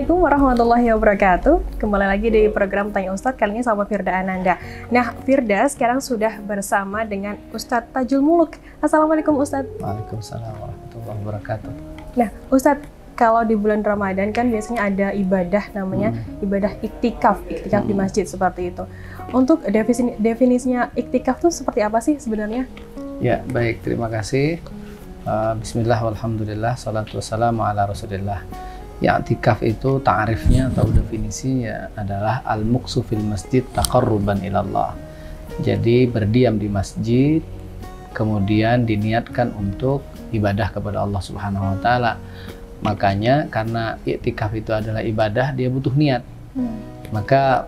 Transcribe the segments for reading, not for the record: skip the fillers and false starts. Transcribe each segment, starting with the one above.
Assalamualaikum warahmatullahi wabarakatuh. Kembali lagi di program Tanya Ustadz, kali ini sama Firda Ananda. Nah, Firda sekarang sudah bersama dengan Ustadz Tajul Muluk. Assalamualaikum Ustadz. Waalaikumsalam warahmatullahi wabarakatuh. Nah, Ustadz, kalau di bulan Ramadan kan biasanya ada ibadah namanya ibadah iktikaf di masjid seperti itu. Untuk definisinya iktikaf itu seperti apa sih sebenarnya? Ya, baik, terima kasih. Bismillah, walhamdulillah, salatu wassalamu ala rasulillah. Ya, i'tikaf itu ta'arifnya atau definisinya adalah al-muqsu fil masjid taqarruban ilallah. Jadi berdiam di masjid, kemudian diniatkan untuk ibadah kepada Allah Subhanahu wa Ta'ala. Makanya karena i'tikaf itu adalah ibadah, dia butuh niat. Maka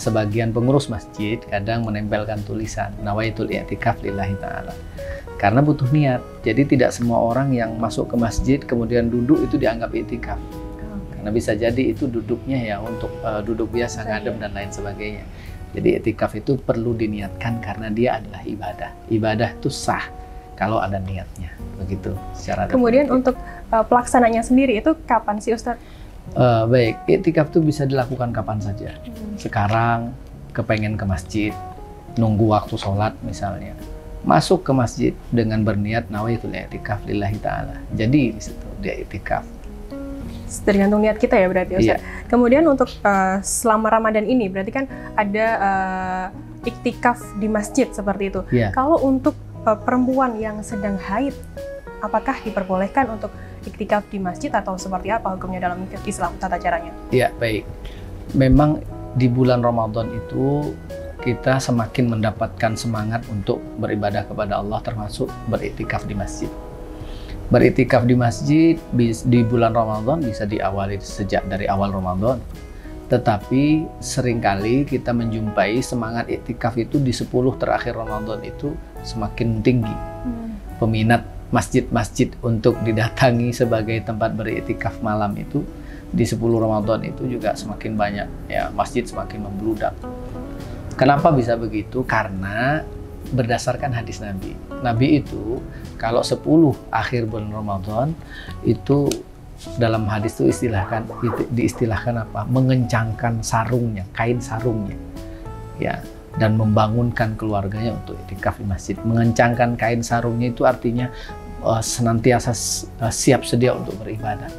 sebagian pengurus masjid kadang menempelkan tulisan nawaitul i'tikaf lillahi ta'ala. Karena butuh niat. Jadi tidak semua orang yang masuk ke masjid kemudian duduk itu dianggap i'tikaf. Karena bisa jadi itu duduknya ya untuk duduk biasa, ngadem dan lain sebagainya. Jadi i'tikaf itu perlu diniatkan karena dia adalah ibadah. Ibadah itu sah kalau ada niatnya. Begitu secara Kemudian definitif. Untuk pelaksananya sendiri itu kapan sih Ustadz? Baik, i'tikaf itu bisa dilakukan kapan saja. Sekarang kepengen ke masjid, nunggu waktu sholat misalnya, masuk ke masjid dengan berniat nawaitul i'tikaf lillahi ta'ala. Jadi di situ dia i'tikaf. Tergantung niat kita ya berarti Ustaz. Iya. Kemudian untuk selama Ramadan ini berarti kan ada iktikaf di masjid seperti itu. Iya. Kalau untuk perempuan yang sedang haid, apakah diperbolehkan untuk iktikaf di masjid atau seperti apa hukumnya dalam Islam tata caranya? Iya, baik. Memang di bulan Ramadan itu kita semakin mendapatkan semangat untuk beribadah kepada Allah, termasuk beriktikaf di masjid. Beriktikaf di masjid di bulan Ramadan bisa diawali sejak dari awal Ramadan. Tetapi seringkali kita menjumpai semangat iktikaf itu di 10 terakhir Ramadan itu semakin tinggi. Peminat masjid-masjid untuk didatangi sebagai tempat beriktikaf malam itu di 10 Ramadan itu juga semakin banyak. Ya, masjid semakin membludak. Kenapa bisa begitu? Karena berdasarkan hadis Nabi. Nabi itu kalau 10 akhir bulan Ramadan itu dalam hadis itu diistilahkan apa? Mengencangkan sarungnya, kain sarungnya. Ya, dan membangunkan keluarganya untuk i'tikaf di masjid. Mengencangkan kain sarungnya itu artinya senantiasa siap sedia untuk beribadah.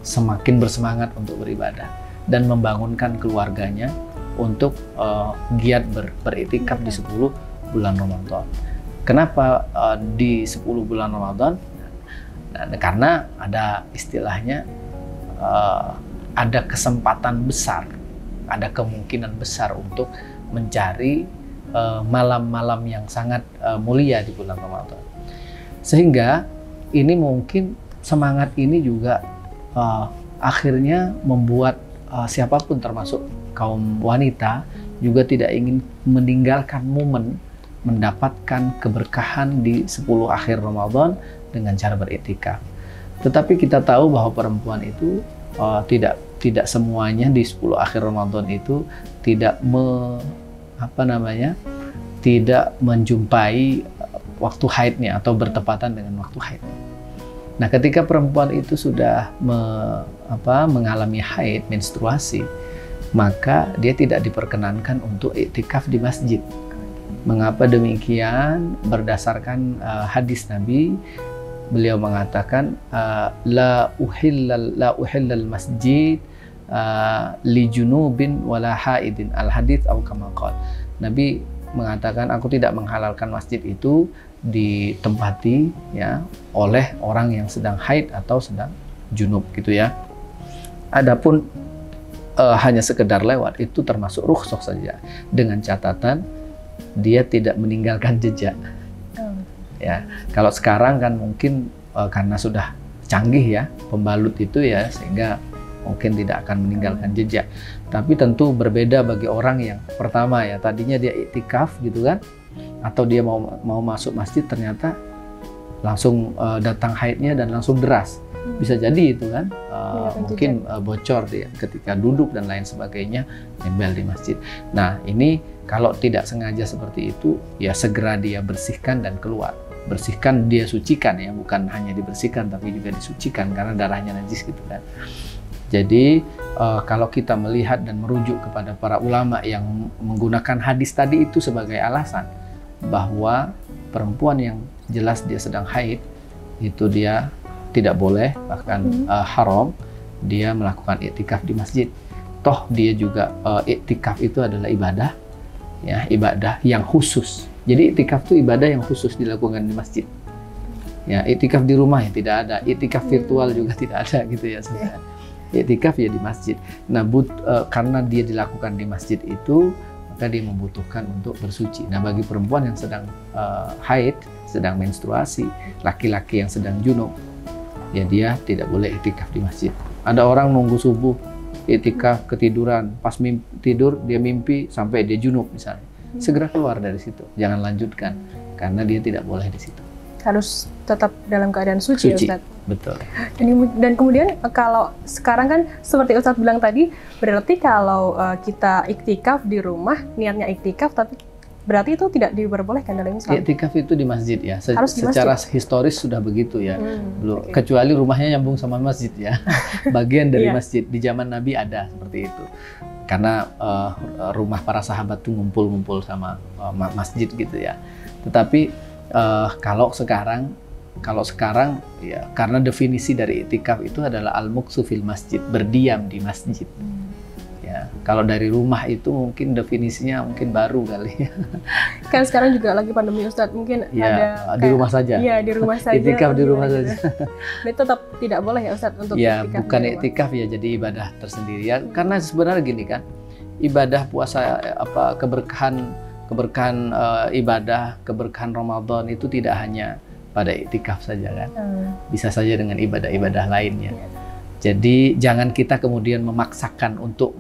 Semakin bersemangat untuk beribadah dan membangunkan keluarganya untuk giat beriktikaf di 10 bulan Ramadan. Kenapa di 10 bulan Ramadan? Nah, karena ada istilahnya ada kesempatan besar, ada kemungkinan besar untuk mencari malam-malam yang sangat mulia di bulan Ramadan. Sehingga ini mungkin semangat ini juga akhirnya membuat siapapun termasuk kaum wanita juga tidak ingin meninggalkan momen mendapatkan keberkahan di 10 akhir Ramadan dengan cara beriktikaf. Tetapi kita tahu bahwa perempuan itu tidak semuanya di 10 akhir Ramadan itu tidak tidak menjumpai waktu haidnya atau bertepatan dengan waktu haid. Nah, ketika perempuan itu sudah mengalami haid, menstruasi, maka dia tidak diperkenankan untuk i'tikaf di masjid. Mengapa demikian? Berdasarkan hadis Nabi, beliau mengatakan la uhillal masjid li junubin wala haidin al hadits atau kama qala. Nabi mengatakan aku tidak menghalalkan masjid itu ditempati ya oleh orang yang sedang haid atau sedang junub gitu ya. Adapun hanya sekedar lewat itu termasuk rukhsah saja dengan catatan dia tidak meninggalkan jejak. Ya, kalau sekarang kan mungkin karena sudah canggih ya pembalut itu ya sehingga mungkin tidak akan meninggalkan jejak. Tapi tentu berbeda bagi orang yang pertama ya tadinya dia i'tikaf gitu kan, atau dia mau masuk masjid ternyata langsung datang haidnya dan langsung deras. Bisa jadi itu kan mungkin bocor dia ketika duduk dan lain sebagainya nempel di masjid. Nah, ini kalau tidak sengaja seperti itu ya segera dia bersihkan dan keluar. Bersihkan, dia sucikan ya, bukan hanya dibersihkan tapi juga disucikan karena darahnya najis gitu kan. Jadi kalau kita melihat dan merujuk kepada para ulama yang menggunakan hadis tadi itu sebagai alasan bahwa perempuan yang jelas dia sedang haid itu dia tidak boleh, bahkan haram dia melakukan iktikaf di masjid. Toh dia juga iktikaf itu adalah ibadah, ya, ibadah yang khusus. Jadi iktikaf itu ibadah yang khusus dilakukan di masjid. Ya, iktikaf di rumah ya tidak ada, iktikaf virtual juga tidak ada gitu ya sebenarnya. Iktikaf ya di masjid. Nah, karena dia dilakukan di masjid itu, maka dia membutuhkan untuk bersuci. Nah, bagi perempuan yang sedang haid, sedang menstruasi, laki-laki yang sedang junub, ya dia tidak boleh iktikaf di masjid. Ada orang nunggu subuh, iktikaf ketiduran, pas tidur dia mimpi sampai dia junub misalnya. Segera keluar dari situ, jangan lanjutkan karena dia tidak boleh di situ. Harus tetap dalam keadaan suci. Ya, Ustadz. Betul. Dan kemudian kalau sekarang kan seperti Ustadz bilang tadi, berarti kalau kita iktikaf di rumah, niatnya iktikaf, tapi berarti itu tidak diperbolehkan dalam Islam. Iktikaf itu di masjid ya. Harus di secara masjid. Historis sudah begitu ya. Okay. Kecuali rumahnya nyambung sama masjid ya. Bagian dari masjid. Di zaman Nabi ada seperti itu. Karena rumah para sahabat tuh ngumpul-ngumpul sama masjid gitu ya. Tetapi kalau sekarang ya, karena definisi dari iktikaf itu adalah al-muqsu fil masjid, berdiam di masjid. Ya, kalau dari rumah itu mungkin definisinya mungkin baru kali ya. Kan sekarang juga lagi pandemi Ustadz, mungkin ya, ada di rumah saja. Iya, di rumah saja. Iktikaf di rumah saja. Itu tetap tidak boleh ya Ustadz untuk ya, iktikaf. Bukan iktikaf ya, jadi ibadah tersendiri ya. Karena sebenarnya gini kan, ibadah puasa keberkahan ibadah, keberkahan Ramadan itu tidak hanya pada iktikaf saja kan. Bisa saja dengan ibadah-ibadah lainnya. Jadi jangan kita kemudian memaksakan untuk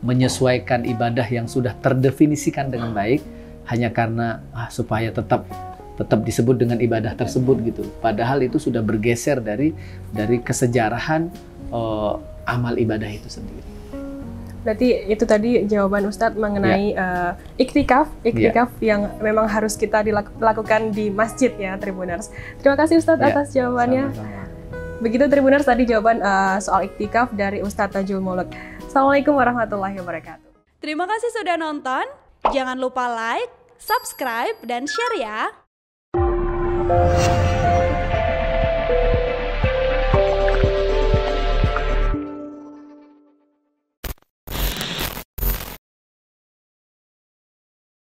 menyesuaikan ibadah yang sudah terdefinisikan dengan baik hanya karena supaya tetap disebut dengan ibadah tersebut gitu. Padahal itu sudah bergeser dari kesejarahan amal ibadah itu sendiri. Berarti itu tadi jawaban Ustadz mengenai iktikaf yang memang harus kita dilakukan di masjid ya, Tribuners. Terima kasih Ustadz atas jawabannya. Sama-sama. Begitu Tribuners tadi jawaban soal iktikaf dari Ustadz Tajul Maulud. Assalamualaikum warahmatullahi wabarakatuh. Terima kasih sudah nonton. Jangan lupa like, subscribe, dan share ya.